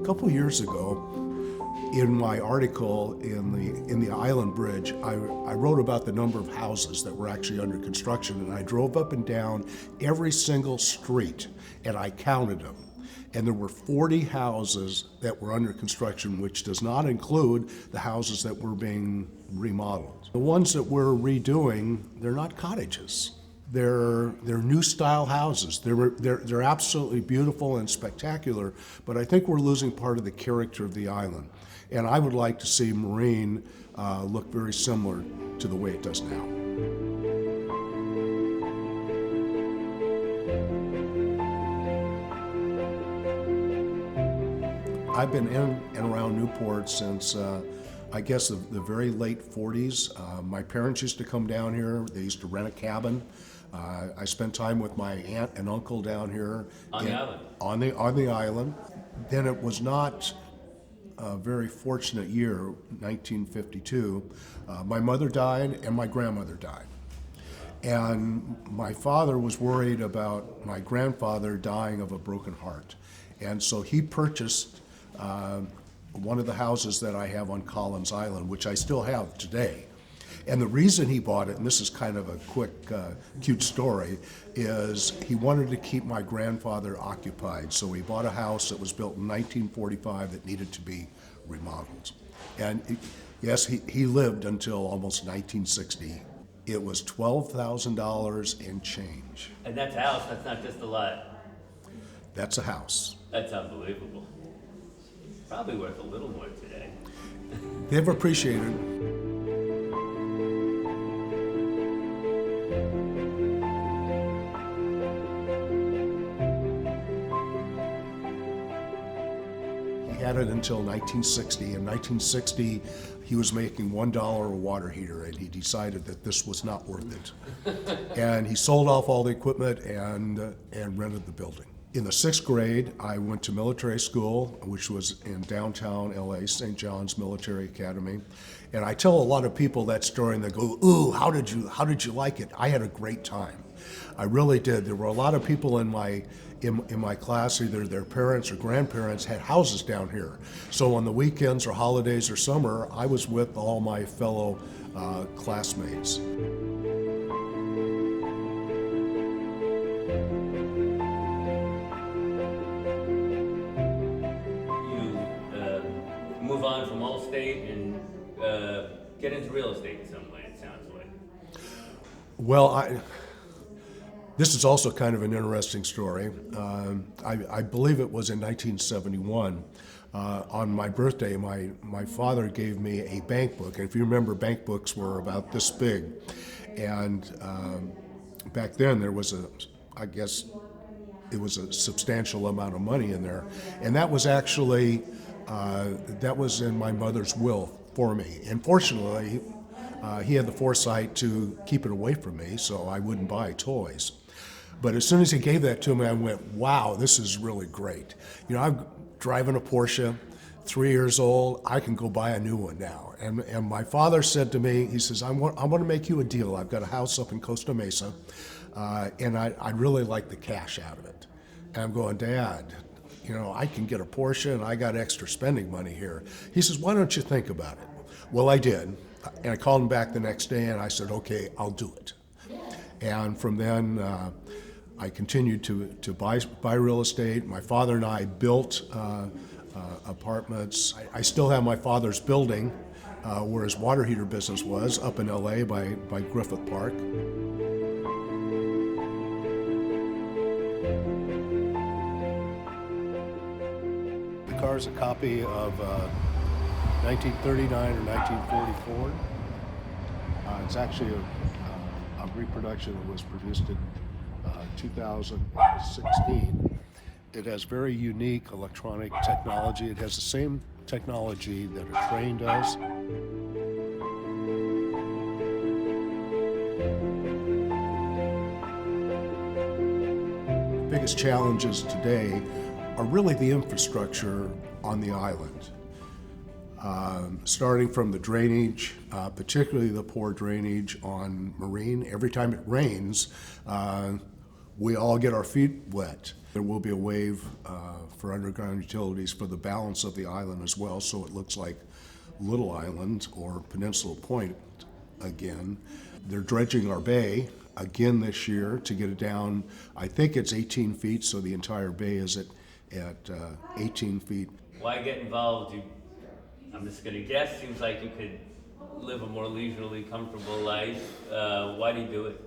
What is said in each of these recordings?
A couple of years ago, in my article in the Island Bridge, I wrote about the number of houses that were actually under construction, and I drove up and down every single street and I counted them. And there were 40 houses that were under construction, which does not include the houses that were being remodeled. The ones that we're redoing, they're not cottages. They're new style houses. They're absolutely beautiful and spectacular, but I think we're losing part of the character of the island. And I would like to see Marine look very similar to the way it does now. I've been in and around Newport since I guess the very late 40s. My parents used to come down here. They used to rent a cabin. I spent time with my aunt and uncle down here. On the island? On the island. Then it was not a very fortunate year, 1952. My mother died and my grandmother died. And my father was worried about my grandfather dying of a broken heart. And so he purchased one of the houses that I have on Collins Island, which I still have today. And the reason he bought it, and this is kind of a quick, cute story, is he wanted to keep my grandfather occupied. So he bought a house that was built in 1945 that needed to be remodeled. And yes, he lived until almost 1960. It was $12,000 and change. And that's a house, that's not just a lot. That's a house. That's unbelievable. Probably worth a little more today. They've appreciated. He had it until 1960. In 1960, he was making $1 a water heater, and he decided that this was not worth it. And he sold off all the equipment and rented the building. In the 6th grade, I went to military school, which was in downtown LA, St. John's Military Academy. And I tell a lot of people that story and they go, ooh, how did you like it? I had a great time. I really did. There were a lot of people in my class, either their parents or grandparents had houses down here. So on the weekends or holidays or summer, I was with all my fellow classmates. Move on from Allstate and get into real estate in some way, it sounds like. Well, this is also kind of an interesting story. I believe it was in 1971. On my birthday, my father gave me a bank book. And if you remember, bank books were about this big. And back then there was I guess it was a substantial amount of money in there. And that was actually, that was in my mother's will for me. And fortunately, he had the foresight to keep it away from me so I wouldn't buy toys. But as soon as he gave that to me, I went, wow, this is really great. You know, I'm driving a Porsche, 3 years old, I can go buy a new one now. And my father said to me, he says, I want to make you a deal. I've got a house up in Costa Mesa, and I'd really like the cash out of it. And I'm going, Dad, you know, I can get a Porsche and I got extra spending money here. He says, why don't you think about it? Well, I did. And I called him back the next day and I said, okay, I'll do it. And from then, I continued to buy real estate. My father and I built apartments. I still have my father's building where his water heater business was up in LA by Griffith Park. The car is a copy of 1939 or 1944. It's actually a reproduction that was produced in 2016. It has very unique electronic technology. It has the same technology that a train does. The biggest challenges today are really the infrastructure on the island. Starting from the drainage, particularly the poor drainage on Marine. Every time it rains, we all get our feet wet. There will be a wave for underground utilities for the balance of the island as well, so it looks like Little Island or Peninsula Point again. They're dredging our bay again this year to get it down. I think it's 18 feet, so the entire bay is at 18 feet. Why get involved? I'm just gonna guess. Seems like you could live a more leisurely, comfortable life. Why do you do it?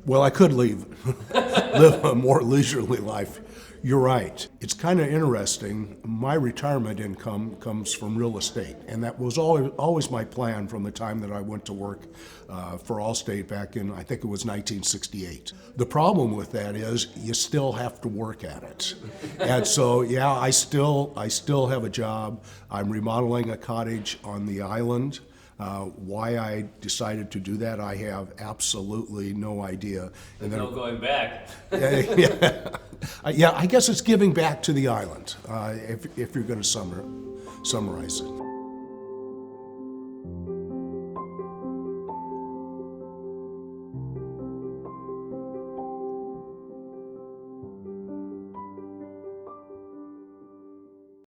Well, I could live a more leisurely life. You're right. It's kind of interesting. My retirement income comes from real estate, and that was always my plan from the time that I went to work for Allstate back in, I think it was 1968. The problem with that is you still have to work at it. And so, yeah, I still have a job. I'm remodeling a cottage on the island. Why I decided to do that, I have absolutely no idea. There's no going back. Yeah, I guess it's giving back to the island, if you're going to summarize it.